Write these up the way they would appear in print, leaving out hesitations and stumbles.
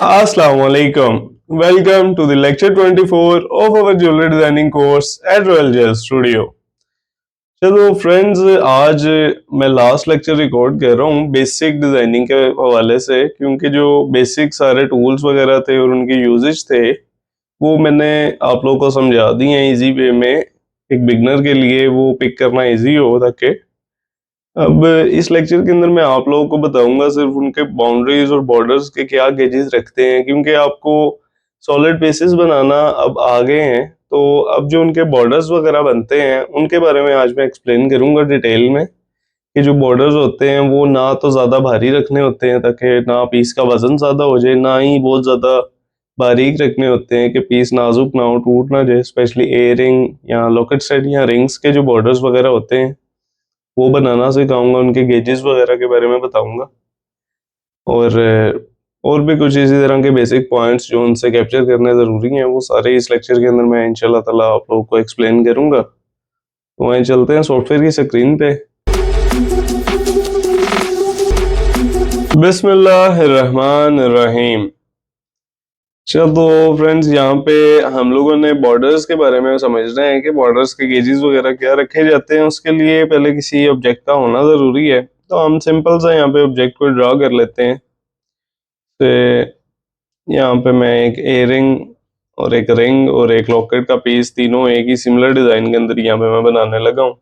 Assalamualaikum. Welcome to the lecture 24 of our jewelry designing course at Royal Gel Studio. चलो friends, आज मैं last lecture record कर रहा हूँ बेसिक डिजाइनिंग के हवाले से, क्योंकि जो बेसिक सारे टूल्स वगैरह थे और उनके यूजेज थे वो मैंने आप लोगों को समझा दिए हैं इजी वे में। एक बिगनर के लिए वो पिक करना इजी हो ताकि अब इस लेक्चर के अंदर मैं आप लोगों को बताऊंगा सिर्फ उनके बाउंड्रीज और बॉर्डर्स के क्या गेजेस रखते हैं, क्योंकि आपको सॉलिड बेसिस बनाना अब आ गए हैं। तो अब जो उनके बॉर्डर्स वगैरह बनते हैं उनके बारे में आज मैं एक्सप्लेन करूंगा डिटेल में कि जो बॉर्डर्स होते हैं वो ना तो ज़्यादा भारी रखने होते हैं ताकि ना पीस का वजन ज़्यादा हो जाए, ना ही बहुत ज़्यादा बारीक रखने होते हैं कि पीस नाजुक ना हो, टूट ना जाए। स्पेशली एयरिंग या लॉकेट सेट या रिंग्स के जो बॉर्डर्स वगैरह होते हैं वो बनाना सिखाऊंगा, उनके गेजेस वगैरह के बारे में बताऊंगा और और भी कुछ इसी तरह के बेसिक पॉइंट्स जो उनसे कैप्चर करने ज़रूरी हैं वो सारे इस लेक्चर के अंदर मैं इंशाल्लाह ताला आप लोगों को एक्सप्लेन करूंगा। तो वहीं चलते हैं सॉफ्टवेयर की स्क्रीन पे। बिस्मिल्लाहिर्रहमानिर्रहीम। चलो फ्रेंड्स, यहाँ पे हम लोगों ने बॉर्डर्स के बारे में समझ रहे हैं कि बॉर्डर्स के गेजेस वगैरह क्या रखे जाते हैं। उसके लिए पहले किसी ऑब्जेक्ट का होना ज़रूरी है, तो हम सिंपल सा यहाँ पे ऑब्जेक्ट को ड्रा कर लेते हैं। तो यहाँ पे मैं एक एयरिंग और एक रिंग और एक लॉकेट का पीस, तीनों एक ही सिमिलर डिजाइन के अंदर यहाँ पे मैं बनाने लगा हूँ।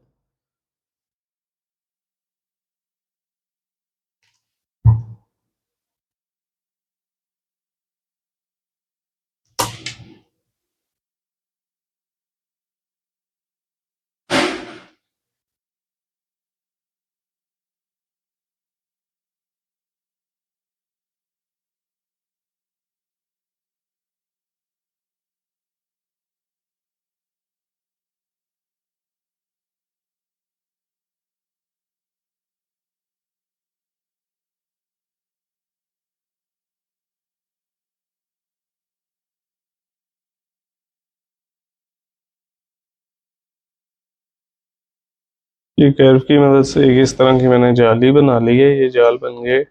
ये कर्व की मदद से एक इस तरह की मैंने जाली बना ली है, ये जाल बन गए।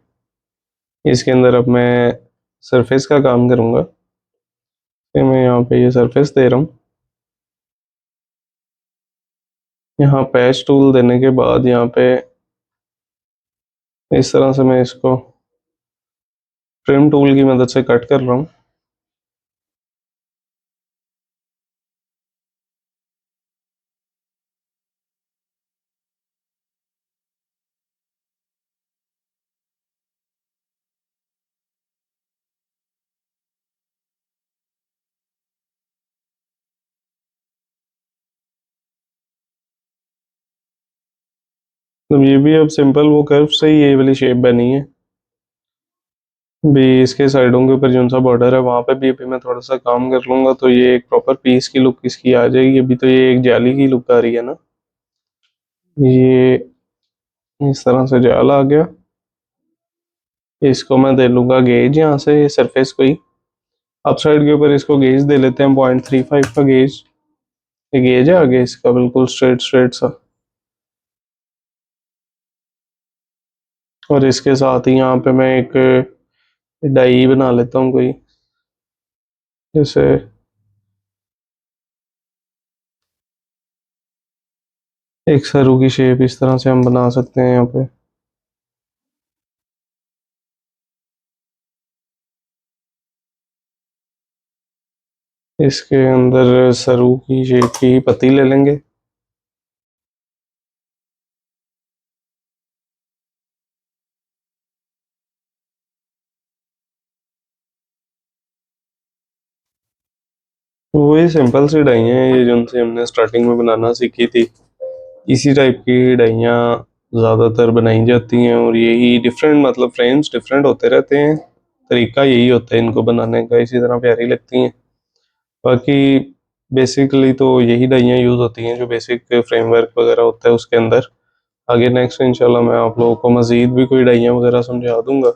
इसके अंदर अब मैं सरफेस का काम करूँगा। फिर मैं यहाँ पे ये सरफेस दे रहा हूँ। यहाँ पैच टूल देने के बाद यहाँ पे इस तरह से मैं इसको ट्रिम टूल की मदद से कट कर रहा हूँ। तो ये भी अब सिंपल वो कर्व से ही ये वाली शेप बनी है। भी इसके साइडों के ऊपर जो सा बॉर्डर है वहां पे भी अभी मैं थोड़ा सा काम कर लूंगा तो ये एक प्रॉपर पीस की लुक इसकी आ जाएगी। अभी तो ये एक जाली की लुक आ रही है ना, ये इस तरह से जाल आ गया। इसको मैं दे लूंगा गेज यहाँ से सरफेस को ही। अप साइड के ऊपर इसको गेज दे लेते हैं 0.35 का गेज। ये गेज है आगे इसका बिल्कुल स्ट्रेट स्ट्रेट सा। और इसके साथ ही यहाँ पे मैं एक डाई बना लेता हूँ कोई, जैसे एक सरू की शेप इस तरह से हम बना सकते हैं यहाँ पे। इसके अंदर सरू की शेप की पत्ती ले लेंगे। वही सिंपल सी डाइयाँ हैं ये, जिनसे हमने स्टार्टिंग में बनाना सीखी थी। इसी टाइप की डाइयाँ ज़्यादातर बनाई जाती हैं और यही डिफरेंट, मतलब फ्रेम्स डिफरेंट होते रहते हैं, तरीका यही होता है इनको बनाने का, इसी तरह प्यारी लगती हैं। बाकी बेसिकली तो यही डाइयाँ यूज़ होती हैं जो बेसिक फ्रेमवर्क वगैरह होता है उसके अंदर। आगे नेक्स्ट इंशाल्लाह मैं आप लोगों को मज़ीद भी कोई डाइयाँ वगैरह समझा दूंगा।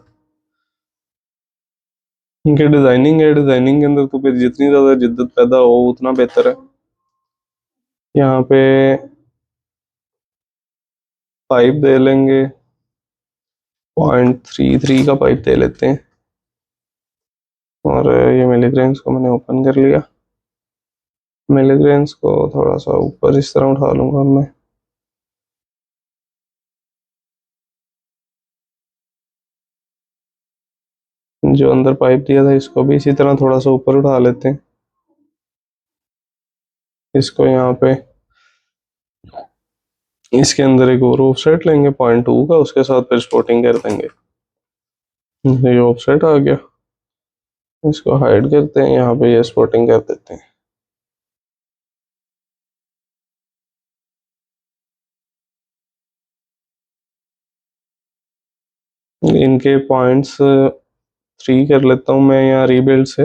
इनके डिज़ाइनिंग है, डिज़ाइनिंग के अंदर तो फिर जितनी ज़्यादा जिद्दत पैदा हो उतना बेहतर है। यहाँ पे पाइप दे लेंगे, 0.33 का पाइप दे लेते हैं। और ये मिलीग्रेन्स को मैंने ओपन कर लिया। मिलीग्रेन्स को थोड़ा सा ऊपर इस तरह उठा लूंगा मैं। जो अंदर पाइप दिया था इसको भी इसी तरह थोड़ा सा ऊपर उठा लेते हैं। इसको यहाँ पे इसके अंदर एक और ऑफसेट लेंगे 0.2 का, उसके साथ फिर स्पॉटिंग कर देंगे। ये ऑफसेट आ गया, इसको हाइड करते हैं, यहाँ पे ये स्पॉटिंग कर देते हैं। इनके पॉइंट्स 3 कर लेता हूँ मैं यहाँ रीबिल्ड से।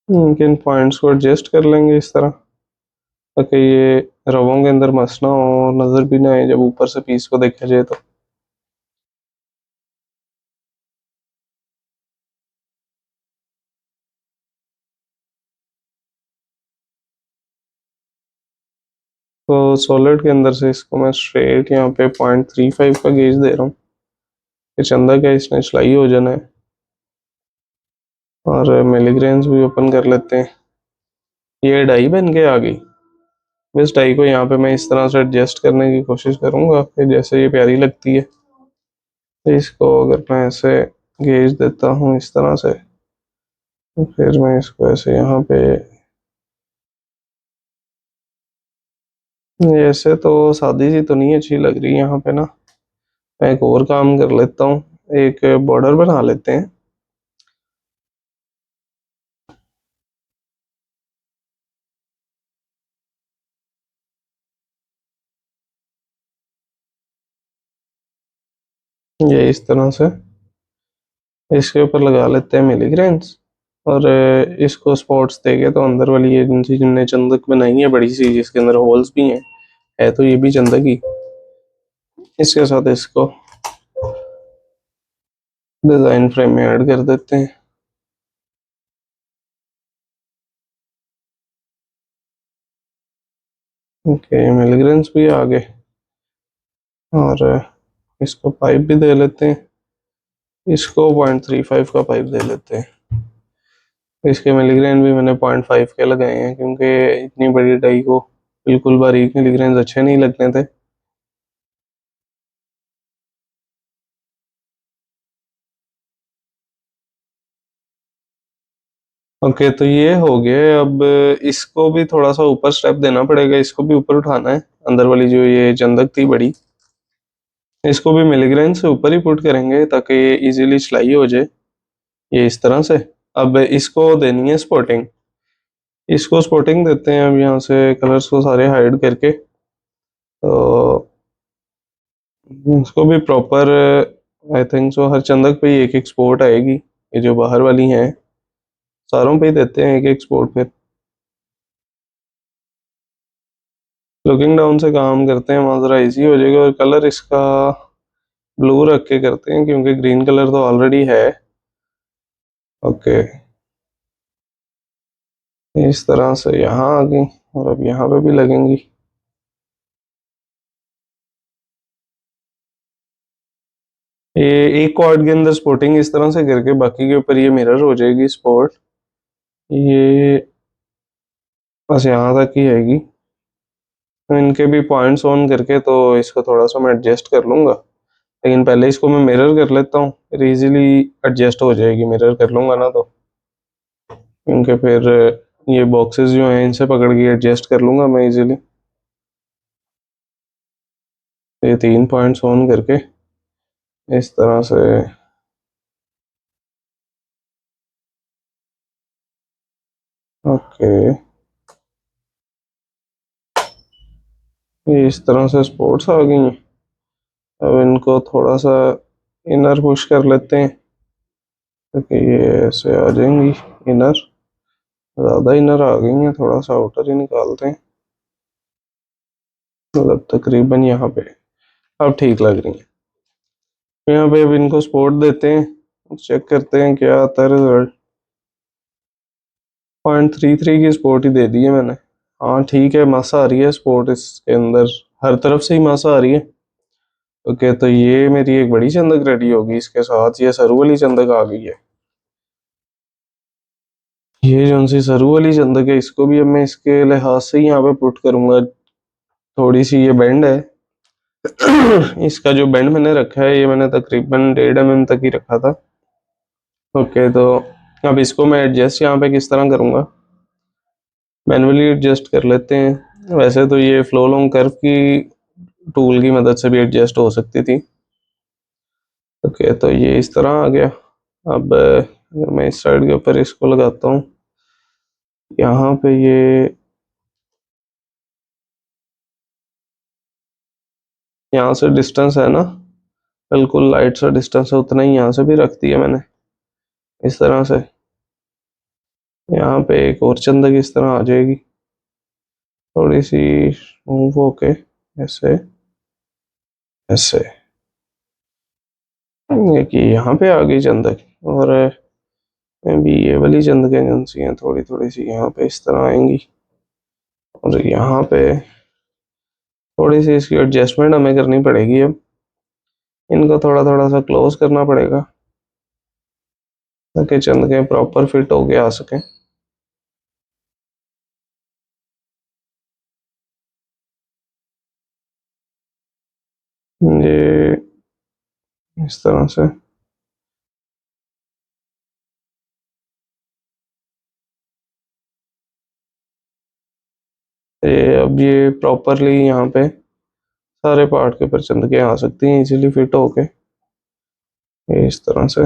इनके इन पॉइंट्स को एडजस्ट कर लेंगे इस तरह, ताकि ये रवों के अंदर मस ना हो, नज़र भी ना आए जब ऊपर से पीस को देखा जाए तो। सॉलिड के अंदर से इसको मैं स्ट्रेट यहाँ पे 0.35 का गेज दे रहा हूँ कि चंदा क्या इसने सिलाई हो जाना है। और मिलीग्रेन्स भी ओपन कर लेते हैं। ये डाई बन के आ गई। इस डाई को यहाँ पे मैं इस तरह से एडजस्ट करने की कोशिश करूँगा कि जैसे ये प्यारी लगती है। तो इसको अगर मैं ऐसे गेज देता हूँ इस तरह से, तो फिर मैं इसको ऐसे यहाँ पे, ऐसे तो सादी सी तो नहीं अच्छी लग रही यहाँ पे ना। मैं एक और काम कर लेता हूँ, एक बॉर्डर बना लेते हैं। ये इस तरह से इसके ऊपर लगा लेते हैं मिलीग्रेन्स। और इसको स्पॉट्स देके तो अंदर वाली एजेंसी जिनने चंदक बनाई है बड़ी सी, जिसके अंदर होल्स भी हैं, है तो ये भी चंदक ही, इसके साथ इसको डिजाइन फ्रेम में ऐड कर देते हैं। ओके, मिलीग्रेन्स भी आ गए। और इसको पाइप भी दे लेते हैं, इसको 0.35 का पाइप दे लेते हैं। इसके मिलीग्रेन भी मैंने 0.5 के लगाए हैं, क्योंकि इतनी बड़ी डाई को बिल्कुल बारीक मिलीग्रेन अच्छे नहीं लगने थे। ओके, तो ये हो गया। अब इसको भी थोड़ा सा ऊपर स्टेप देना पड़ेगा, इसको भी ऊपर उठाना है। अंदर वाली जो ये चंदक थी बड़ी, इसको भी मिलीग्रेन से ऊपर ही पुट करेंगे ताकि ये इजीली सिलाई हो जाए। ये इस तरह से। अब इसको देनी है स्पॉटिंग। इसको स्पॉटिंग देते हैं अब यहाँ से कलर्स को सारे हाइड करके। तो इसको भी प्रॉपर, आई थिंक सो हर चंदक पे ही एक एक स्पॉट आएगी। ये जो बाहर वाली हैं सारों पे ही देते हैं एक एक स्पॉट फिर। लुकिंग डाउन से काम करते हैं, वहाँ ज़रा इजी हो जाएगा। और कलर इसका ब्लू रख के करते हैं, क्योंकि ग्रीन कलर तो ऑलरेडी है। ओके, इस तरह से यहाँ आ गई, और अब यहाँ पे भी लगेंगी। ये एक क्वाड के अंदर स्पॉटिंग इस तरह से करके बाकी के ऊपर ये मिरर हो जाएगी स्पॉट। ये बस यहाँ तक ही आएगी। तो इनके भी पॉइंट्स ऑन करके तो इसको थोड़ा सा मैं एडजस्ट कर लूँगा, लेकिन पहले इसको मैं मिरर कर लेता हूँ, फिर इजीली एडजस्ट हो जाएगी। मिरर कर लूँगा ना तो, क्योंकि फिर ये बॉक्सेस जो हैं इनसे पकड़ के एडजस्ट कर लूँगा मैं इजीली। ये 3 पॉइंट्स ऑन करके इस तरह से। ओके, ये इस तरह से स्पोर्ट्स आ गई हैं। अब इनको थोड़ा सा इनर पुश कर लेते हैं, ताकि ये ऐसे आ जाएंगी इनर। ज़्यादा इनर आ गई हैं, थोड़ा सा आउटर ही निकालते हैं। मतलब तकरीबन यहाँ पे अब ठीक लग रही हैं। यहाँ पे अब इनको स्पोर्ट देते हैं, चेक करते हैं क्या आता है रिजल्ट। 0.33 की स्पोर्ट ही दे दी है मैंने। हाँ ठीक है, मासा आ रही है स्पोर्ट इसके अंदर, हर तरफ से ही मासा आ रही है। ओके, तो ये मेरी एक बड़ी चंदक रेडी होगी, इसके साथ ये सरू वाली चंदक आ गई है। ये जो सी सरू वाली चंदक है, इसको भी अब मैं इसके लिहाज से ही यहाँ पे पुट करूंगा। थोड़ी सी ये बेंड है। इसका जो बेंड मैंने रखा है, ये मैंने तकरीबन 1.5 mm तक ही रखा था। ओके, तो अब इसको मैं एडजस्ट यहाँ पे किस तरह करूँगा, मैनुअली एडजस्ट कर लेते हैं। वैसे तो ये फ्लो लॉन्ग कर्व की टूल की मदद से भी एडजस्ट हो सकती थी। ओके, तो ये इस तरह आ गया। अब अगर मैं इस साइड के ऊपर इसको लगाता हूँ, यहाँ पे ये यहाँ से डिस्टेंस है ना, बिल्कुल लाइट सा डिस्टेंस है, उतना ही यहाँ से भी रख दिया मैंने इस तरह से। यहाँ पे एक और चंदक इस तरह आ जाएगी, थोड़ी सी मूव होके ऐसे ऐसे। ये कि यहाँ पे आ गई चंदक, और अभी ये वाली चंदकें जो सी हैं थोड़ी थोड़ी सी यहाँ पे इस तरह आएंगी, और यहाँ पे थोड़ी सी इसकी एडजस्टमेंट हमें करनी पड़ेगी। अब इनको थोड़ा थोड़ा सा क्लोज करना पड़ेगा ताकि चंदकें प्रॉपर फिट होके आ सकें। ये इस तरह से। ये अब ये प्रॉपरली यहाँ पे सारे पार्ट के ऊपर चंदकें आ सकती हैं इजीली फिट होके, ये इस तरह से।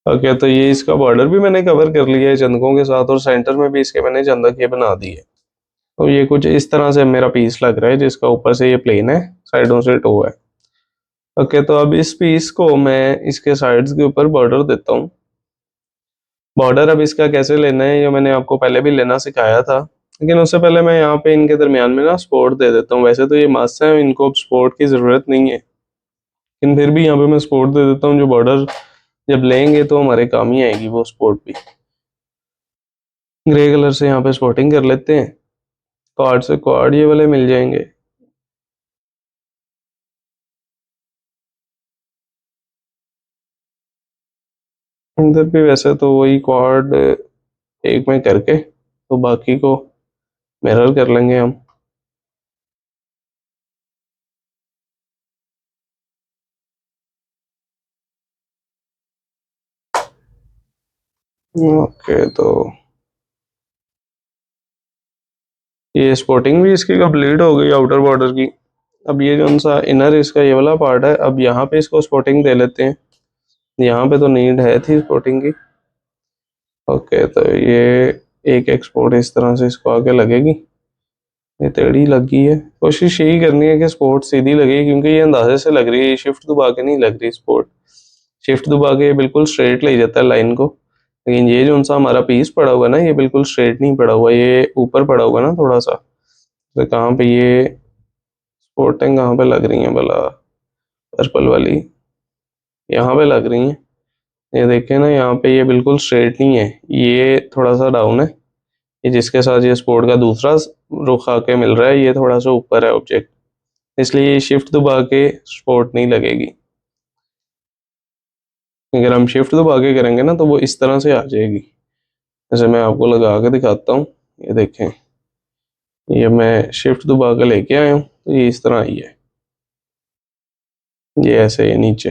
ओके, तो ये इसका बॉर्डर भी मैंने कवर कर लिया है चंदकों के साथ, और सेंटर में भी इसके मैंने चंदक ये बना दी है। तो ये कुछ इस तरह से मेरा पीस लग रहा है, जिसका ऊपर से ये प्लेन है, साइडों से टो है। ओके, तो अब इस पीस को मैं इसके साइड्स के ऊपर बॉर्डर देता हूँ। बॉर्डर अब इसका कैसे लेना है ये मैंने आपको पहले भी लेना सिखाया था, लेकिन उससे पहले मैं यहाँ पे इनके दरमियान में ना सपोर्ट दे देता हूँ। वैसे तो ये मस्त है, इनको अब सपोर्ट की ज़रूरत नहीं है, लेकिन फिर भी यहाँ पे मैं सपोर्ट दे देता हूँ। जो बॉर्डर जब लेंगे तो हमारे काम ही आएगी वो सपोर्ट भी। ग्रे कलर से यहाँ पे स्पॉटिंग कर लेते हैं। क्वाड से क्वाड ये वाले मिल जाएंगे। इधर भी वैसे तो वही क्वाड एक में करके, तो बाकी को मिरर कर लेंगे हम। ओके, तो ये स्पॉटिंग भी इसकी कंप्लीट हो गई आउटर बॉर्डर की। अब ये जो सा इनर इसका ये वाला पार्ट है, अब यहाँ पे इसको स्पॉटिंग दे लेते हैं। यहाँ पे तो नीड है थी स्पॉटिंग की। ओके, तो ये एक एक्सपोर्ट इस तरह से इसको आगे लगेगी। ये टेढ़ी लगी है, कोशिश यही करनी है कि स्पोर्ट सीधी लगे, क्योंकि ये अंदाजे से लग रही है, शिफ्ट दबा के नहीं लग रही स्पोर्ट। शिफ्ट दबा के बिल्कुल स्ट्रेट ले जाता है लाइन को, लेकिन ये जो सा हमारा पीस पड़ा हुआ है ना, ये बिल्कुल स्ट्रेट नहीं पड़ा हुआ, ये ऊपर पड़ा हुआ है ना थोड़ा सा। तो कहाँ पे ये स्पोर्टिंग कहाँ पे लग रही है भला, पर्पल वाली यहाँ पे लग रही है। ये देखें ना, यहाँ पे ये बिल्कुल स्ट्रेट नहीं है, ये थोड़ा सा डाउन है। ये जिसके साथ ये स्पोर्ट का दूसरा रुख आके मिल रहा है, ये थोड़ा सा ऊपर है ऑब्जेक्ट, इसलिए ये शिफ्ट दबा के स्पोर्ट नहीं लगेगी। अगर हम शिफ्ट दबा के करेंगे ना, तो वो इस तरह से आ जाएगी। जैसे मैं आपको लगा के दिखाता हूँ, ये देखें, ये मैं शिफ्ट दबा के लेके आया हूँ, तो ये इस तरह आई है। ये ऐसे ये नीचे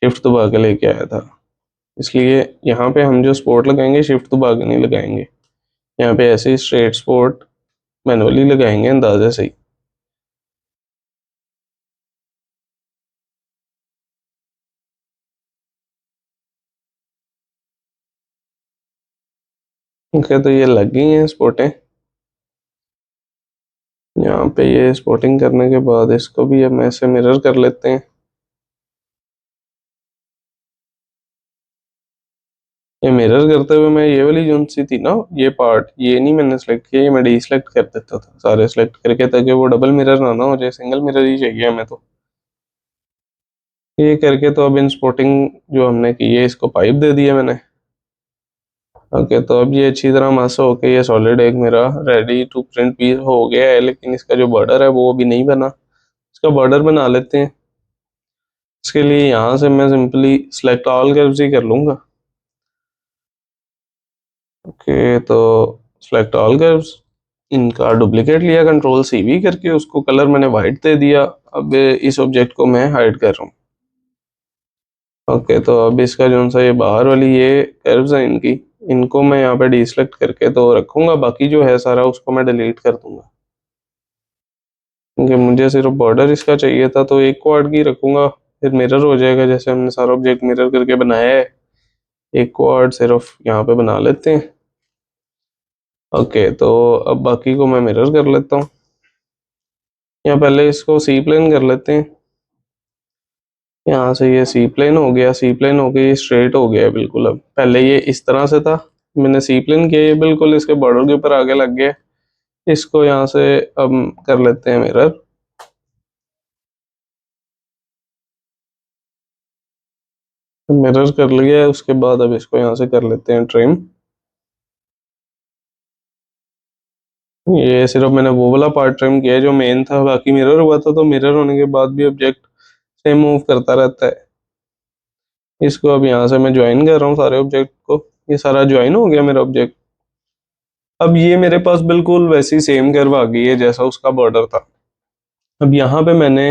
शिफ्ट दबा के लेके आया था, इसलिए यहाँ पे हम जो स्पोर्ट लगाएंगे शिफ्ट दबा के नहीं लगाएंगे। यहाँ पे ऐसे ही स्ट्रेट स्पोर्ट मैनुअली लगाएंगे अंदाजे से ही। ओके, तो ये लग गई हैं स्पोर्टें। यहाँ पे ये स्पोर्टिंग करने के बाद इसको भी हम ऐसे मिरर कर लेते हैं। ये मिरर करते हुए मैं ये वाली जो सी थी ना, ये पार्ट ये नहीं मैंने सेलेक्ट किया, ये मैं डी सेलेक्ट कर देता था सारे सेलेक्ट करके, ताकि वो डबल मिरर ना हो जाए, सिंगल मिरर ही चाहिए हमें। तो ये करके तो अब इन स्पोर्टिंग जो हमने की है, इसको पाइप दे दिया मैंने। ओके, तो अब ये अच्छी तरह मासा होके ये सॉलिड एक मेरा रेडी टू प्रिंट पीस हो गया है, लेकिन इसका जो बॉर्डर है वो अभी नहीं बना। इसका बॉर्डर बना लेते हैं। इसके लिए यहाँ से मैं सिंपली सेलेक्ट ऑल कर्व्स ही कर लूँगा। ओके, तो सेलेक्ट ऑल कर्व्स, इनका डुप्लीकेट लिया, कंट्रोल सी वी करके उसको कलर मैंने वाइट दे दिया। अब इस ऑब्जेक्ट को मैं हाइड कर रहा हूँ। ओके, तो अब इसका जो सा ये बाहर वाली ये कर्व्स हैं इनकी, इनको मैं यहाँ पे डीसेलेक्ट करके तो रखूँगा, बाकी जो है सारा उसको मैं डिलीट कर दूँगा, क्योंकि मुझे सिर्फ बॉर्डर इसका चाहिए था। तो एक क्वाड की रखूँगा, फिर मिरर हो जाएगा, जैसे हमने सारा ऑब्जेक्ट मिरर करके बनाया है। एक क्वाड सिर्फ यहाँ पे बना लेते हैं। ओके, तो अब बाकी को मैं मिरर कर लेता हूँ, या पहले इसको सी प्लेन कर लेते हैं। यहाँ से ये सी प्लेन हो गया, सी प्लेन हो गया, ये स्ट्रेट हो गया बिल्कुल। अब पहले ये इस तरह से था, मैंने सी प्लेन किया, ये बिल्कुल इसके बॉर्डर के ऊपर आगे लग गया। इसको यहाँ से अब कर लेते हैं मिरर। मिरर कर लिया है, उसके बाद अब इसको यहाँ से कर लेते हैं ट्रिम। ये सिर्फ मैंने वो वाला पार्ट ट्रिम किया है जो मेन था, बाकी मिरर हुआ था, तो मिरर होने के बाद भी ऑब्जेक्ट सेम मूव करता रहता है। इसको अब यहाँ से मैं ज्वाइन कर रहा हूँ सारे ऑब्जेक्ट को। ये सारा ज्वाइन हो गया मेरा ऑब्जेक्ट। अब ये मेरे पास बिल्कुल वैसी सेम कर्व आ गई है जैसा उसका बॉर्डर था। अब यहाँ पे मैंने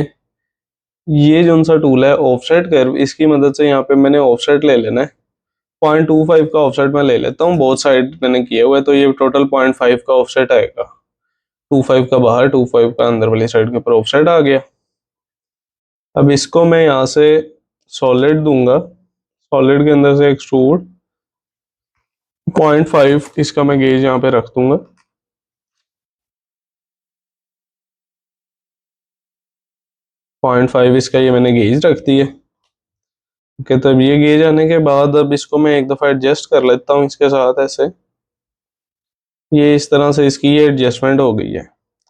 ये जो सा टूल है ऑफसेट कर्व, इसकी मदद से यहाँ पे मैंने ऑफसेट ले लेना है। 0.25 का ऑफसेट मैं ले लेता हूँ, बोथ साइड मैंने किए हुए, तो ये टोटल 0.5 का ऑफसेट आएगा। 2.5 का बाहर, 2.5 का अंदर वाली साइड के ऊपर ऑफसेट आ गया। अब इसको मैं यहाँ से सॉलिड दूंगा, सॉलिड के अंदर से एक्सट्रूड 0.5 इसका मैं गेज यहाँ पे रख दूंगा। 0.5 इसका ये मैंने गेज रख दी है। ओके, तो अब ये गेज आने के बाद अब इसको मैं एक दफ़ा एडजस्ट कर लेता हूँ इसके साथ ऐसे। ये इस तरह से इसकी ये एडजस्टमेंट हो गई है।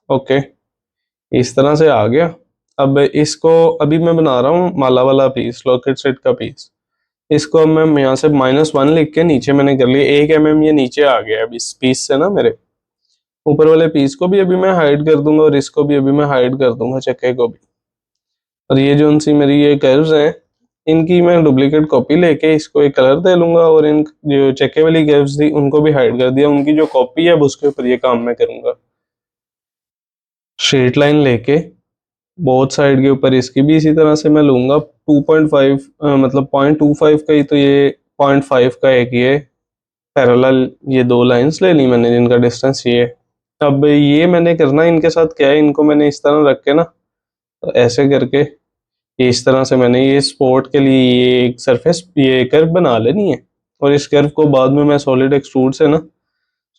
ओके, इस तरह से आ गया। अब इसको अभी मैं बना रहा हूँ माला वाला पीस, लॉकेट सेट का पीस। इसको अब मैं यहाँ से -1 लिख के नीचे मैंने कर लिया, 1 mm ये नीचे आ गया अब इस पीस से ना। मेरे ऊपर वाले पीस को भी अभी मैं हाइड कर दूंगा, और इसको भी अभी मैं हाइड कर दूंगा, चक्के को भी। और ये जो उनसी मेरी ये कर्व्स हैं, इनकी मैं डुप्लीकेट कॉपी लेके इसको एक कलर दे लूंगा, और इन जो चक्के वाली कर्व्स थी उनको भी हाइड कर दिया। उनकी जो कॉपी है अब उसके ऊपर ये काम मैं करूंगा। स्ट्रेट लाइन लेके बोथ साइड के ऊपर इसकी भी इसी तरह से मैं लूंगा 2.5, मतलब 0.25 का ही, तो ये 0.5 का एक ये पैरेलल ये दो लाइंस ले ली मैंने जिनका डिस्टेंस ये है। अब ये मैंने करना इनके साथ क्या है, इनको मैंने इस तरह रख के ना, तो ऐसे करके ये इस तरह से मैंने ये स्पोर्ट के लिए ये एक सरफेस ये कर्व बना लेनी है। और इस कर्व को बाद में मैं सॉलिड एक्सट्रूड से ना,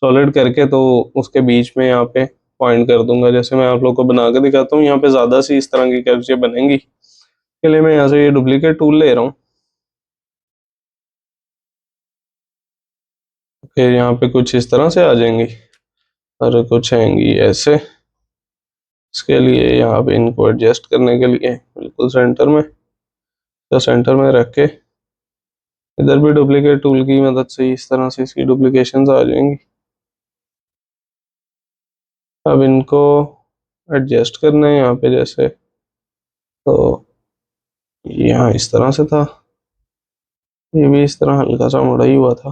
सॉलिड करके तो उसके बीच में यहाँ पे पॉइंट कर दूंगा। जैसे मैं आप लोग को बना के दिखाता हूँ, यहाँ पे ज़्यादा सी इस तरह की कर्व्स ये बनेंगी। के लिए मैं यहाँ से ये डुप्लीकेट टूल ले रहा हूँ। फिर यहाँ पे कुछ इस तरह से आ जाएंगी, और कुछ आएंगी ऐसे। इसके लिए यहाँ पे इनको एडजस्ट करने के लिए बिल्कुल सेंटर में, तो सेंटर में रख के इधर भी डुप्लीकेट टूल की मदद से इस तरह से इसकी डुप्लीकेशंस आ जाएंगी। अब इनको एडजस्ट करना है यहाँ पे, जैसे तो यहाँ इस तरह से था, ये भी इस तरह हल्का सा मुड़ा ही हुआ था।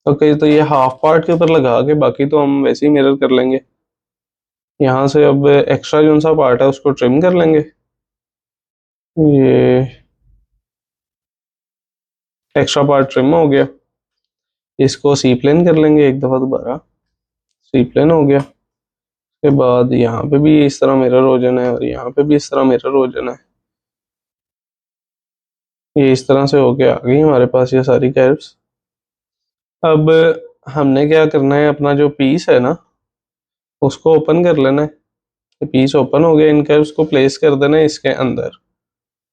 ओके, तो ये हाफ पार्ट के ऊपर लगा के बाकी तो हम वैसे ही मिरर कर लेंगे। यहाँ से अब एक्स्ट्रा जो सा पार्ट है उसको ट्रिम कर लेंगे। ये एक्स्ट्रा पार्ट ट्रिम हो गया। इसको सी प्लेन कर लेंगे एक दफ़ा दोबारा। सी प्लेन हो गया। उसके बाद यहाँ पे भी इस तरह मिरर हो जाना है, और यहाँ पे भी इस तरह मिरर हो जाना है। ये इस तरह से होके आ गई हमारे पास ये सारी कर्व्स। अब हमने क्या करना है, अपना जो पीस है ना उसको ओपन कर लेना है। पीस ओपन हो गया, इन कर्व्स को प्लेस कर देना है इसके अंदर।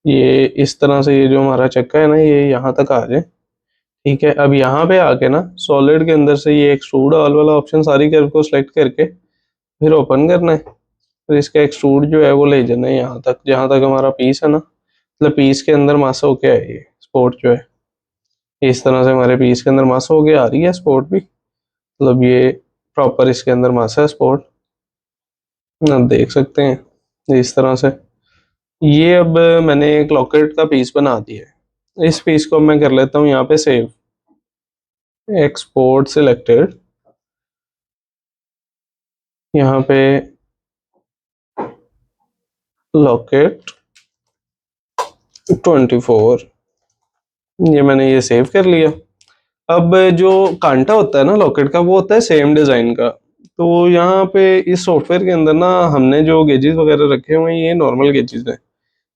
ये इस तरह से ये जो हमारा चक्का है ना ये यहाँ तक आ जाए। ठीक है, अब यहाँ पे आके ना सॉलिड के अंदर से ये एक्सट्रूड ऑल वाला ऑप्शन सारी कर्व को सिलेक्ट करके फिर ओपन करना है। फिर इसका एक्सट्रूड जो है वो ले जाना है यहाँ तक, जहाँ तक हमारा पीस है ना, मतलब पीस के अंदर मासा होके है ये स्पोर्ट जो है। इस तरह से हमारे पीस के अंदर मस हो के आ रही है स्पोर्ट भी, मतलब ये प्रॉपर इसके अंदर मस है स्पोर्ट, आप देख सकते हैं इस तरह से। ये अब मैंने एक लॉकेट का पीस बना दिया है, इस पीस को मैं कर लेता हूँ यहाँ पे सेव, एक्सपोर्ट सिलेक्टेड, यहाँ पे लॉकेट 24, ये मैंने ये सेव कर लिया। अब जो कांटा होता है ना लॉकेट का, वो होता है सेम डिज़ाइन का। तो यहाँ पे इस सॉफ्टवेयर के अंदर ना हमने जो गेजेस वगैरह रखे हुए हैं ये नॉर्मल गेजेस हैं,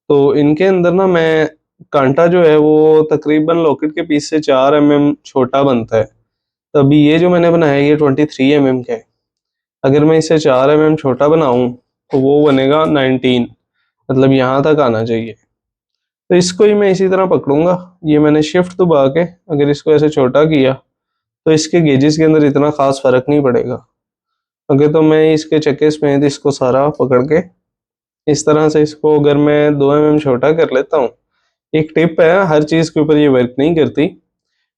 तो इनके अंदर ना मैं कांटा जो है वो तकरीबन लॉकेट के पीस से 4 mm छोटा बनता है। तो अभी ये जो मैंने बनाया है ये 23 mm का है, अगर मैं इसे 4 mm छोटा बनाऊं तो वो बनेगा 19, मतलब यहाँ तक आना चाहिए। तो इसको ही मैं इसी तरह पकड़ूंगा, ये मैंने शिफ्ट दबा के अगर इसको ऐसे छोटा किया तो इसके गेजेस के अंदर इतना खास फर्क नहीं पड़ेगा। अगर तो मैं इसके चक्के समेत इसको सारा पकड़ के इस तरह से इसको अगर मैं 2 mm छोटा कर लेता हूँ, एक टिप है हर चीज़ के ऊपर ये वर्क नहीं करती,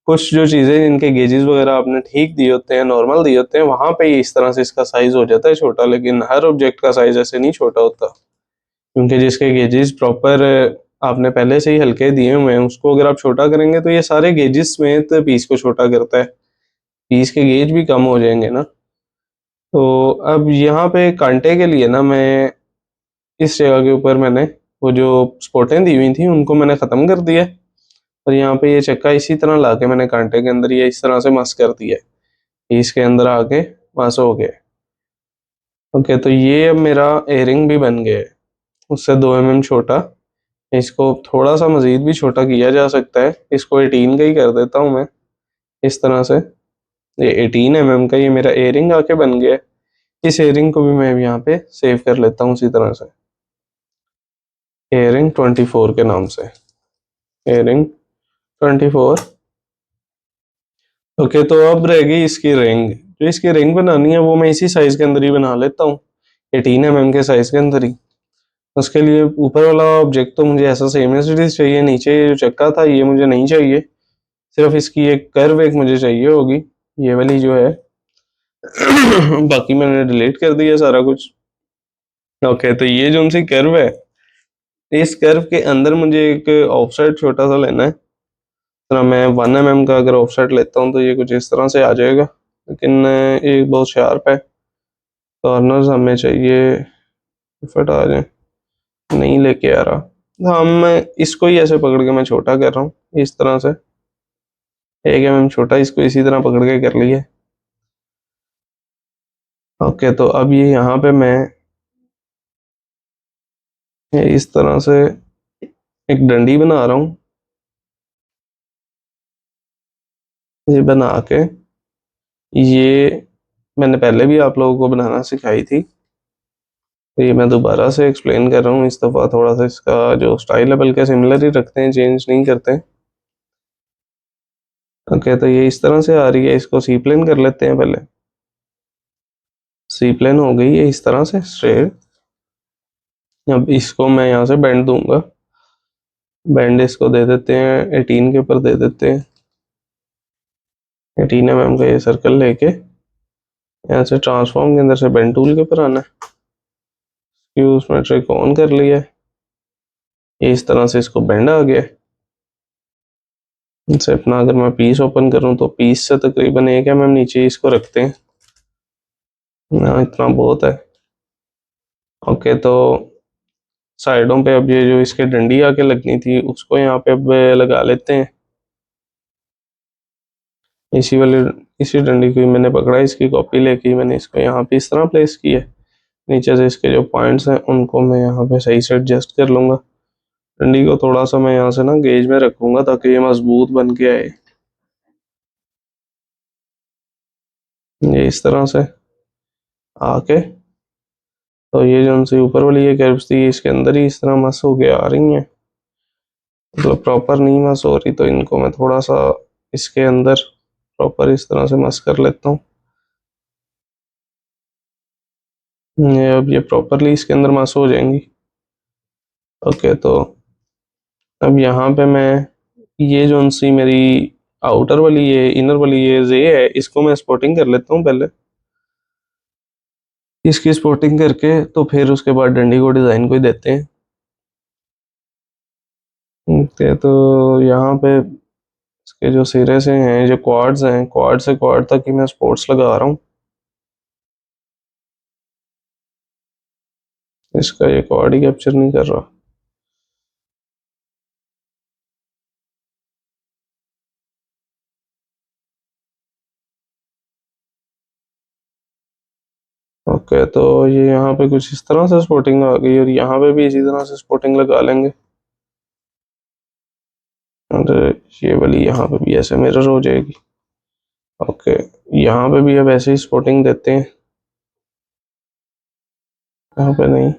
कुछ जो चीज़ें इनके गेजेस वगैरह आपने ठीक दिए होते हैं, नॉर्मल दिए होते हैं, वहाँ पे ही इस तरह से इसका साइज़ हो जाता है छोटा, लेकिन हर ऑब्जेक्ट का साइज़ ऐसे नहीं छोटा होता, क्योंकि जिसके गेजेस प्रॉपर आपने पहले से ही हल्के दिए हुए हैं उसको अगर आप छोटा करेंगे तो ये सारे गेजेस समेत पीस को छोटा करता है, पीस के गेज भी कम हो जाएंगे ना। तो अब यहाँ पे कांटे के लिए ना मैं इस जगह के ऊपर मैंने वो जो स्पॉटें दी हुई थी उनको मैंने ख़त्म कर दिया, और यहाँ पे ये चक्का इसी तरह ला के मैंने कांटे के अंदर ये इस तरह से मस कर दिया है, इसके अंदर आके मस हो गया। ओके, तो ये अब मेरा एयरिंग भी बन गया है, उससे 2 mm छोटा। इसको थोड़ा सा मज़ीद भी छोटा किया जा सकता है, इसको 18 का ही कर देता हूँ मैं इस तरह से। ये 18 mm का ये मेरा एयरिंग आके बन गया है। इस एयरिंग को भी मैं यहाँ पे सेव कर लेता हूँ उसी तरह से, एयरिंग 24 के नाम से, एयरिंग 24। ओके, तो अब रह गई इसकी रिंग, जो इसकी रिंग बनानी है वो मैं इसी साइज़ के अंदर ही बना लेता हूँ, 18 mm के साइज़ के अंदर ही। उसके लिए ऊपर वाला ऑब्जेक्ट तो मुझे ऐसा सेम एज चाहिए, नीचे ये जो चक्का था ये मुझे नहीं चाहिए, सिर्फ इसकी एक कर्व एक मुझे चाहिए होगी, ये वाली जो है बाकी मैंने डिलीट कर दिया सारा कुछ। ओके, तो ये जो उनसी कर्व है, इस कर्व के अंदर मुझे एक ऑफसेट छोटा सा लेना है, तो मैं 1 mm का अगर ऑफसेट लेता हूँ तो ये कुछ इस तरह से आ जाएगा, लेकिन ये बहुत शार्प है, कॉर्नर्स हमें चाहिए फिट आ जाए, नहीं लेके आ रहा। हाँ, मैं इसको ही ऐसे पकड़ के मैं छोटा कर रहा हूँ इस तरह से, 1 mm छोटा इसको इसी तरह पकड़ के कर लिया। ओके, तो अब ये यहाँ पे मैं ये इस तरह से एक डंडी बना रहा हूँ, ये बना के ये मैंने पहले भी आप लोगों को बनाना सिखाई थी, तो ये मैं दोबारा से एक्सप्लेन कर रहा हूँ, इस दफ़ा थोड़ा सा इसका जो स्टाइल है बल्कि सिमिलर ही रखते हैं, चेंज नहीं करते। ओके, तो ये इस तरह से आ रही है, इसको सी प्लेन कर लेते हैं पहले, सी प्लेन हो गई है इस तरह से स्ट्रेट। अब इसको मैं यहाँ से बेंड दूंगा, बेंड इसको दे देते हैं 18 के ऊपर दे देते हैं, 18 mm का ये सर्कल लेके यहाँ से ट्रांसफॉर्म के अंदर से बेंड टूल के ऊपर आना है, फ्यूज मेट्रिक ऑन कर लिया है, ये इस तरह से इसको बेंड आ गया है। इनसे अपना अगर मैं पीस ओपन करूँ तो पीस से तकरीबन 1 mm नीचे इसको रखते हैं, इतना बहुत है। ओके, तो साइडों पे अब ये जो इसके डंडी आके लगनी थी उसको यहाँ पे अब लगा लेते हैं, इसी वाले इसी डंडी को ही मैंने पकड़ा, इसकी कॉपी लेके मैंने इसको यहाँ पे इस तरह प्लेस की है, नीचे से इसके जो पॉइंट्स हैं उनको मैं यहाँ पे सही से एडजस्ट कर लूँगा। डंडी को थोड़ा सा मैं यहाँ से ना गेज में रखूँगा ताकि ये मजबूत बन के आए, ये इस तरह से आके। तो ये जो उनसे ऊपर वाली ये कर्व्स थी इसके अंदर ही इस तरह मस हो के आ रही हैं, मतलब प्रॉपर नहीं मस हो रही, तो इनको मैं थोड़ा सा इसके अंदर प्रॉपर इस तरह से मस कर लेता हूँ। ये अब ये प्रॉपरली इसके अंदर मस हो जाएंगी। ओके, तो अब यहाँ पे मैं ये जो सी मेरी आउटर वाली ये इनर वाली ये है, इसको मैं स्पॉटिंग कर लेता हूँ पहले। इसकी स्पॉटिंग करके तो फिर उसके बाद डंडी को डिज़ाइन को ही देते हैं। ओके, तो यहाँ पे इसके जो सिरे से हैं, जो क्वाड्स हैं, क्वाड से क्वाड तक ही मैं स्पोर्ट्स लगा रहा हूँ। इसका ये क्वाड ही कैप्चर नहीं कर रहा। ओके, तो ये यहाँ पे कुछ इस तरह से स्पोर्टिंग आ गई और यहाँ पे भी इसी तरह से स्पोर्टिंग लगा लेंगे। और ये वाली यहाँ पे भी ऐसे मिरर हो जाएगी। ओके, यहाँ पे भी अब ऐसे ही स्पोर्टिंग देते हैं, यहाँ पे नहीं।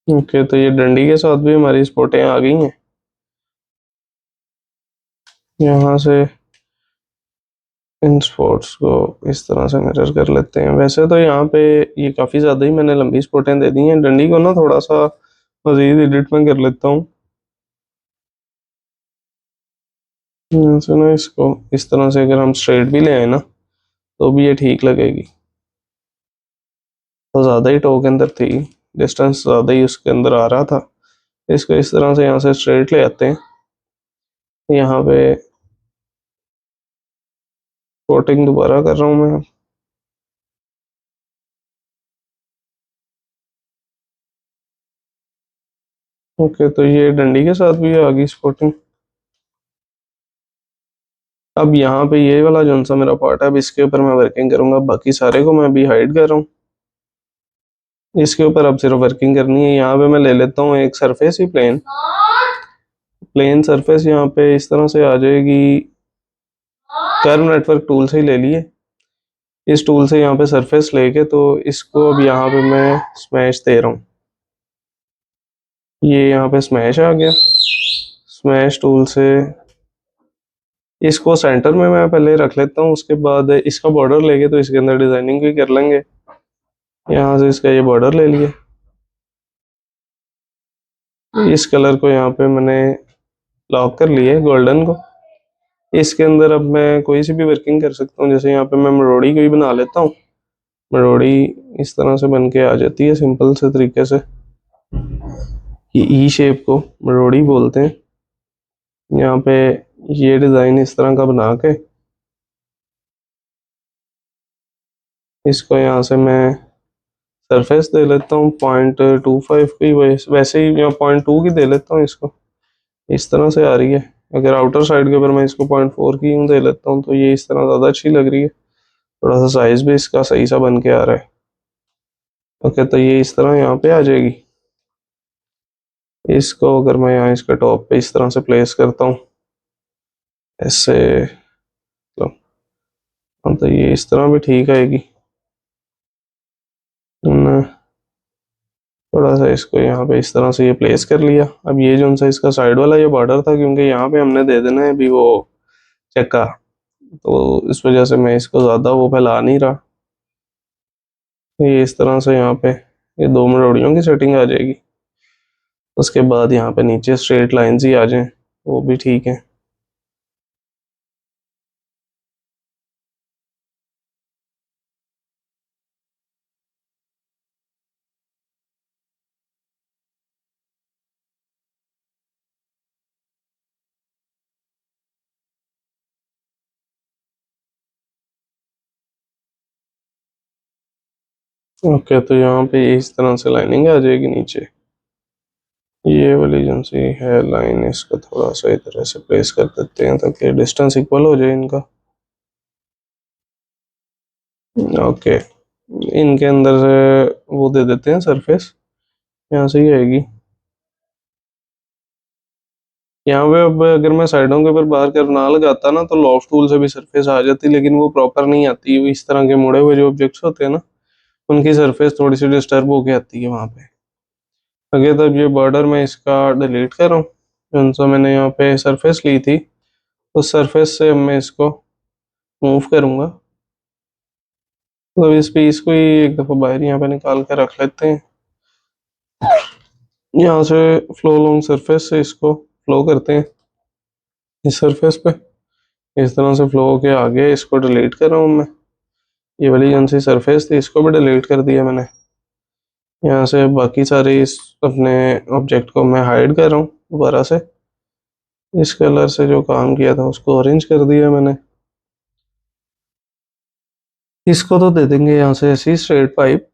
ओके, तो ये डंडी के साथ भी हमारी स्पोर्टें आ गई हैं। यहाँ से इन स्पोर्ट्स को इस तरह से मिरर कर लेते हैं। वैसे तो यहाँ पे ये काफ़ी ज़्यादा ही मैंने लंबी स्पोर्टें दे दी हैं। डंडी को ना थोड़ा सा मज़ीद एडिट में कर लेता हूँ। यहाँ से ना इसको इस तरह से अगर हम स्ट्रेट भी ले आए ना तो भी ये ठीक लगेगी। तो ज़्यादा ही टो के अंदर थी, डिस्टेंस ज़्यादा ही उसके अंदर आ रहा था। इसको इस तरह से यहाँ से स्ट्रेट ले आते हैं। यहाँ पे कोटिंग दोबारा कर रहा हूँ मैं। ओके, तो ये डंडी के साथ भी आ गई स्पोर्टिंग। अब यहाँ पे ये वाला जो सा मेरा पार्ट है, अब इसके ऊपर मैं वर्किंग करूंगा। बाकी सारे को मैं अभी हाइड कर रहा हूँ। इसके ऊपर अब सिर्फ वर्किंग करनी है। यहाँ पे मैं ले लेता हूँ एक सरफेस ही प्लेन प्लेन सरफेस। यहाँ पे इस तरह से आ जाएगी। कर्व नेटवर्क टूल से ही ले लिए। इस टूल से यहाँ पे सरफेस लेके तो इसको अब यहाँ पे मैं स्मैश दे रहा हूँ। ये यहाँ पे स्मैश आ गया। स्मैश टूल से इसको सेंटर में मैं पहले रख लेता हूँ, उसके बाद इसका बॉर्डर लेके तो इसके अंदर डिजाइनिंग भी कर लेंगे। यहाँ से इसका ये बॉर्डर ले लिए। इस कलर को यहाँ पे मैंने लॉक कर लिया है, गोल्डन को। इसके अंदर अब मैं कोई सी भी वर्किंग कर सकता हूँ। जैसे यहाँ पे मैं मरोड़ी को ही बना लेता हूँ। मरोड़ी इस तरह से बन के आ जाती है सिंपल से तरीके से। ये ई शेप को मरोड़ी बोलते हैं। यहाँ पे ये डिज़ाइन इस तरह का बना के इसको यहाँ से मैं सरफेस दे लेता हूँ 0.25 की। वैसे ही यहाँ 0.2 की दे लेता हूँ इसको। इस तरह से आ रही है। अगर आउटर साइड के ऊपर मैं इसको 0.4 की यूँ दे लेता हूँ तो ये इस तरह ज़्यादा अच्छी लग रही है। थोड़ा सा साइज भी इसका सही सा बन के आ रहा है। ओके, तो ये इस तरह यहाँ पे आ जाएगी। इसको अगर मैं यहाँ इसके टॉप पे इस तरह से प्लेस करता हूँ ऐसे, तो हाँ, तो ये इस तरह भी ठीक आएगी। हमने थोड़ा सा इसको यहाँ पे इस तरह से ये प्लेस कर लिया। अब ये जो सा इसका साइड वाला ये बॉर्डर था, क्योंकि यहाँ पे हमने दे देना है अभी वो चक्का, तो इस वजह से मैं इसको ज़्यादा वो फैला नहीं रहा। ये इस तरह से यहाँ पे ये दो मरोड़ियों की सेटिंग आ जाएगी। उसके बाद यहाँ पे नीचे स्ट्रेट लाइंस ही आ जाएं, वो भी ठीक है। ओके, तो यहाँ पे इस तरह से लाइनिंग आ जाएगी नीचे। ये वाली जो सी है लाइन, इसको थोड़ा सा इधर ऐसे प्लेस कर देते हैं ताकि डिस्टेंस इक्वल हो जाए इनका। ओके, इनके अंदर से वो दे देते हैं सरफेस, यहाँ से ही आएगी। यहाँ पे अब अगर मैं साइडों के ऊपर बाहर कर ना लगाता ना तो लॉफ्ट टूल से भी सरफेस आ जाती, लेकिन वो प्रॉपर नहीं आती। वो इस तरह के मुड़े हुए जो ऑब्जेक्ट्स होते हैं ना, उनकी सरफेस थोड़ी सी डिस्टर्ब होके आती है वहाँ पे। अगर तब ये बॉर्डर मैं इसका डिलीट कर रहा हूँ, जौन सा मैंने यहाँ पे सरफेस ली थी, उस सरफेस से मैं इसको मूव करूँगा। तो इस पीस को ही एक दफ़ा बाहर यहाँ पे निकाल के रख लेते हैं। यहाँ से फ्लो लॉन्ग सरफेस से इसको फ्लो करते हैं इस सरफेस पे। इस तरह से फ्लो के आगे इसको डिलीट कर रहा हूँ मैं। ये वाली कौन सी सरफेस थी इसको भी डिलीट कर दिया मैंने। यहाँ से बाकी सारे इस अपने ऑब्जेक्ट को मैं हाइड कर रहा हूँ दोबारा से। इस कलर से जो काम किया था उसको ऑरेंज कर दिया मैंने। इसको तो दे देंगे यहाँ से ऐसी स्ट्रेट पाइप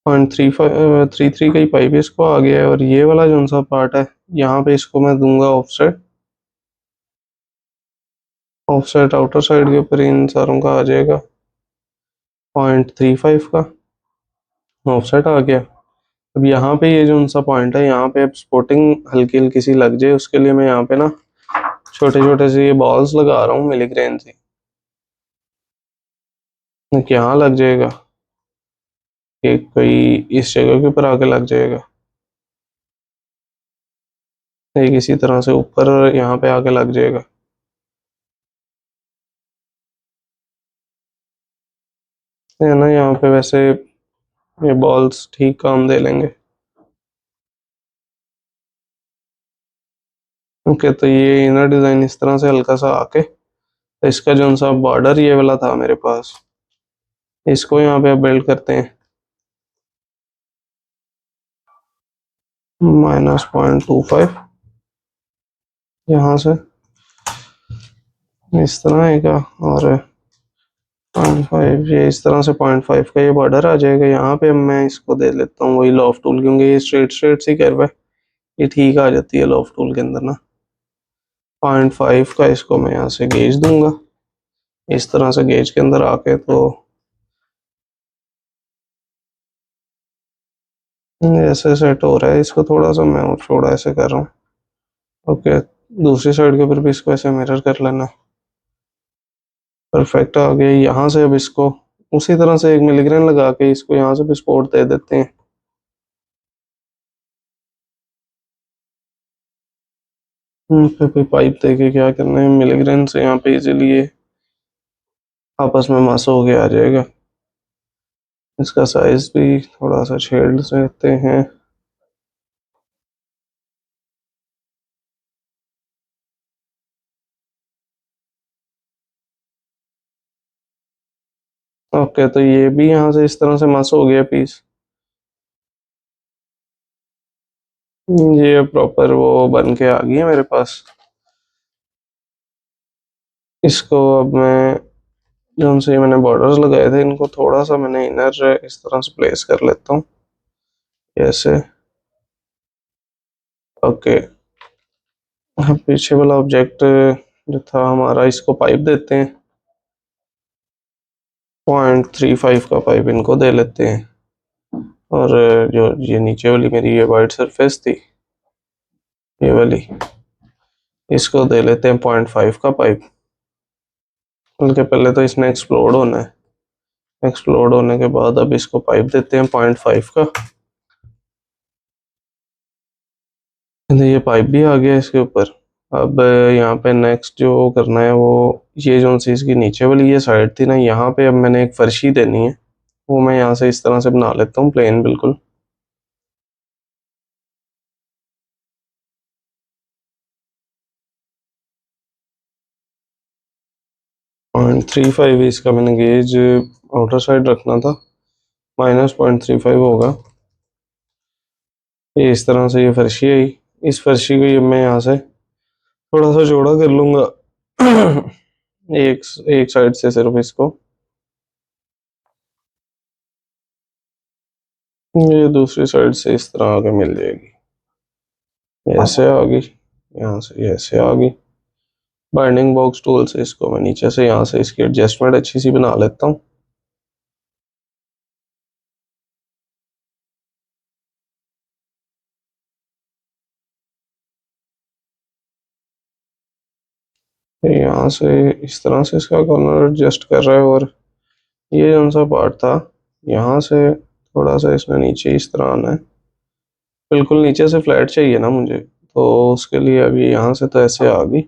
0.35 का ही पाइप इसको आ गया है। और ये वाला जो सा पार्ट है यहाँ पे इसको मैं दूंगा ऑफसेट। ऑफसेट आउटर साइड के ऊपर इन सारों का आ जाएगा 0.35 का ऑफसेट आ गया। अब यहाँ पे ये जो सा पॉइंट है यहाँ पे अब स्पॉटिंग हल्की हल्की सी लग जाए उसके लिए मैं यहाँ पे ना छोटे छोटे से ये बॉल्स लगा रहा हूँ मिलीग्रेन से। यहाँ लग जाएगा कि कोई इस जगह के ऊपर आके लग जाएगा। एक इसी तरह से ऊपर यहाँ पे आके लग जाएगा। है ना यहाँ पे वैसे ये बॉल्स ठीक काम दे लेंगे। ओके तो ये इनर डिजाइन इस तरह से हल्का सा आके तो इसका जो सा बॉर्डर ये वाला था मेरे पास इसको यहाँ पे बिल्ड करते हैं -0.25 यहाँ से इस तरह आएगा। और 0.5 ये इस तरह से 0.5 का ये बॉर्डर आ जाएगा। यहाँ पे मैं इसको दे लेता हूँ वही लॉफ्ट टूल क्योंकि ये स्ट्रेट स्ट्रेट सी कर्व है ये ठीक आ जाती है लॉफ्ट टूल के अंदर ना। 0.5 का इसको मैं यहाँ से गेज दूंगा इस तरह से गेज के अंदर आके तो ऐसे सेट हो रहा है। इसको थोड़ा सा मैं और छोड़ा ऐसे कर रहा हूँ। ओके दूसरी साइड के ऊपर भी इसको ऐसे मिरर कर लेना। परफेक्ट आ गया। यहाँ से अब इसको उसी तरह से एक मिलीग्रेन लगा के इसको यहाँ से भी सपोर्ट दे देते हैं। फिर कोई पाइप दे के क्या करना है मिलीग्रेन से यहाँ पे इजीली ये आपस में मास हो के आ जाएगा। इसका साइज भी थोड़ा सा छेड़ सकते हैं। ओके तो ये भी यहाँ से इस तरह से मस हो गया पीस। ये प्रॉपर वो बन के आ गई है मेरे पास। इसको अब मैं जो से मैंने बॉर्डर्स लगाए थे इनको थोड़ा सा मैंने इनर इस तरह से प्लेस कर लेता हूँ ऐसे। ओके अब पीछे वाला ऑब्जेक्ट जो था हमारा इसको पाइप देते हैं 0.35 का पाइप इनको दे लेते हैं। और जो ये नीचे वाली मेरी ये वाइट सरफेस थी ये वाली इसको दे लेते हैं 0.5 का पाइप। बल्कि पहले तो इसने एक्सप्लोड होना है। एक्सप्लोड होने के बाद अब इसको पाइप देते हैं 0.5 का। ये पाइप भी आ गया इसके ऊपर। अब यहाँ पे नेक्स्ट जो करना है वो ये जो सी इसकी नीचे वाली ये साइड थी ना यहाँ पे अब मैंने एक फर्शी देनी है वो मैं यहाँ से इस तरह से बना लेता हूँ प्लेन बिल्कुल। 0.35 इसका मैंने गेज आउटर साइड रखना था -0.35 होगा। ये इस तरह से ये फर्शी आई। इस फर्शी को ये मैं यहाँ से थोड़ा सा चौड़ा कर लूँगा एक एक साइड से सिर्फ इसको। ये दूसरी साइड से इस तरह आगे मिल जाएगी। ऐसे आ गई यहाँ से ये ऐसे आ गई। बाइंडिंग बॉक्स टूल से इसको मैं नीचे से यहाँ से इसकी एडजस्टमेंट अच्छी सी बना लेता हूँ। यहाँ से इस तरह से इसका कॉर्नर एडजस्ट कर रहा है। और ये जो सा पार्ट था यहाँ से थोड़ा सा इसमें नीचे इस तरह आना है। बिल्कुल नीचे से फ्लैट चाहिए ना मुझे तो उसके लिए अभी यहाँ से तो ऐसे आ गई।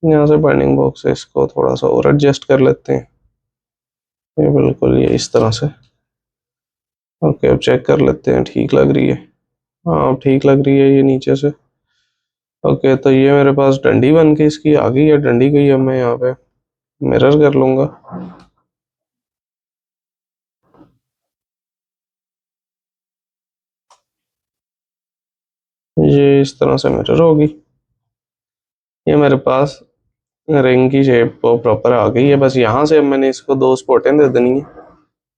यहाँ से बाइंडिंग बॉक्स से इसको थोड़ा सा और एडजस्ट कर लेते हैं। ये बिल्कुल ये इस तरह से। ओके, अब चेक कर लेते हैं, ठीक लग रही है। हाँ, अब ठीक लग रही है ये नीचे से। ओके, तो ये मेरे पास डंडी बन के इसकी आ गई है। डंडी को ही अब मैं यहाँ पे मिरर कर लूँगा। ये इस तरह से मिरर होगी। ये मेरे पास रिंग की शेप प्रॉपर आ गई है। बस यहाँ से अब मैंने इसको दो स्पॉटें दे देनी है।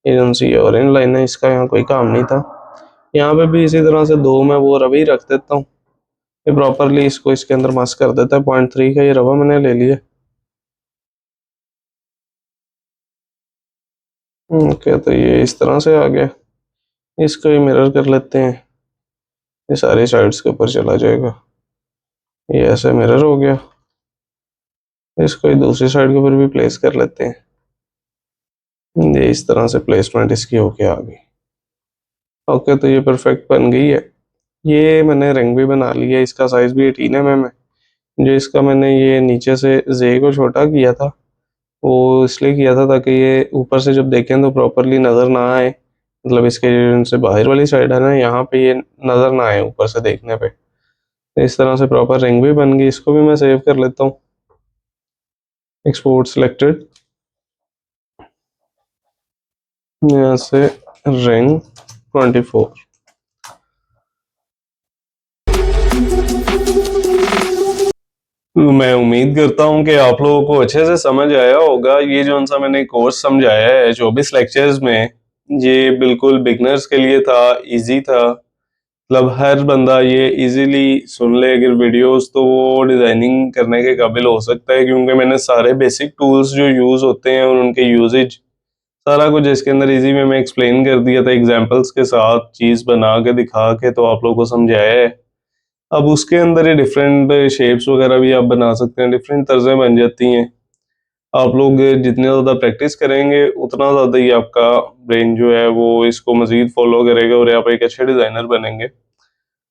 ये जो सी ऑरेंज लाइन है, इसका यहाँ कोई काम नहीं था। यहाँ पे भी इसी तरह से दो मैं वो रबी रख देता हूँ। ये प्रॉपरली इसको इसके अंदर मस कर देता है। 0.3 का ये रबा मैंने ले लिया। ओके, तो ये इस तरह से आ गया। इसको ही मिरर कर लेते हैं। ये सारी साइड्स के ऊपर चला जाएगा। ये ऐसे मिरर हो गया। इसको ही दूसरी साइड के ऊपर भी प्लेस कर लेते हैं। ये इस तरह से प्लेसमेंट इसकी होके आ गई। ओके, तो ये परफेक्ट बन गई है। ये मैंने रिंग भी बना लिया है। इसका साइज भी 18 mm है। जो इसका मैंने ये नीचे से जे को छोटा किया था, वो इसलिए किया था ताकि ये ऊपर से जब देखें तो प्रॉपरली नज़र ना आए। मतलब इसके जो से बाहर वाली साइड है ना, यहाँ पे ये नज़र ना आए ऊपर से देखने पे। तो इस तरह से प्रॉपर रिंग भी बन गई। इसको भी मैं सेव कर लेता हूँ। एक्सपोर्ट सिलेक्टेड, यहाँ से रिंग 24। मैं उम्मीद करता हूँ कि आप लोगों को अच्छे से समझ आया होगा। ये जो सा मैंने कोर्स समझाया है 24 लेक्चर्स में, ये बिल्कुल बिगनर्स के लिए था, इजी था। मतलब हर बंदा ये इजीली सुन ले अगर वीडियोस, तो वो डिजाइनिंग करने के काबिल हो सकता है, क्योंकि मैंने सारे बेसिक टूल्स जो यूज होते हैं और उनके यूजेज सारा कुछ इसके अंदर इजी में मैं एक्सप्लेन कर दिया था, एग्जांपल्स के साथ चीज बना के दिखा के तो आप लोगों को समझाया है। अब उसके अंदर ये डिफरेंट शेप्स वगैरह भी आप बना सकते हैं, डिफरेंट तर्जें बन जाती हैं। आप लोग जितने ज़्यादा प्रैक्टिस करेंगे उतना ज़्यादा ही आपका ब्रेन जो है वो इसको मज़ीद फॉलो करेगा और आप एक अच्छे डिज़ाइनर बनेंगे।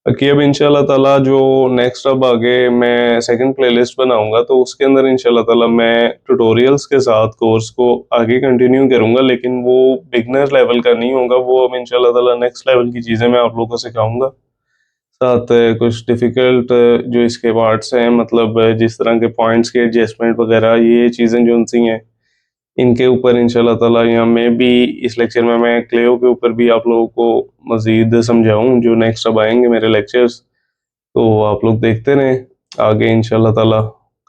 बाकी अब इंशाल्लाह ताला जो नेक्स्ट अब आगे मैं सेकंड प्लेलिस्ट बनाऊंगा, तो उसके अंदर इंशाल्लाह ताला मैं ट्यूटोरियल्स के साथ कोर्स को आगे कंटिन्यू करूंगा, लेकिन वो बिगनर लेवल का नहीं होगा। वो अब इंशाल्लाह ताला नेक्स्ट लेवल की चीज़ें मैं आप लोगों को सिखाऊंगा। साथ कुछ डिफ़िकल्ट जो इसके पार्ट्स हैं, मतलब जिस तरह के पॉइंट्स के एडजस्टमेंट वगैरह, ये चीज़ें जो सी हैं, इनके ऊपर इंशाल्लाह ताला या मैं भी इस लेक्चर में मैं क्लेयो के ऊपर भी आप लोगों को मज़ीद समझाऊँ जो नेक्स्ट अब आएंगे मेरे लेक्चर्स। तो आप लोग देखते रहें। आगे इंशाल्लाह ताला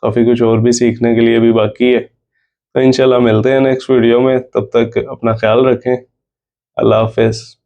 काफ़ी कुछ और भी सीखने के लिए भी बाकी है। तो इंशाल्लाह मिलते हैं नेक्स्ट वीडियो में। तब तक अपना ख्याल रखें। अल्लाह हाफ़िज़।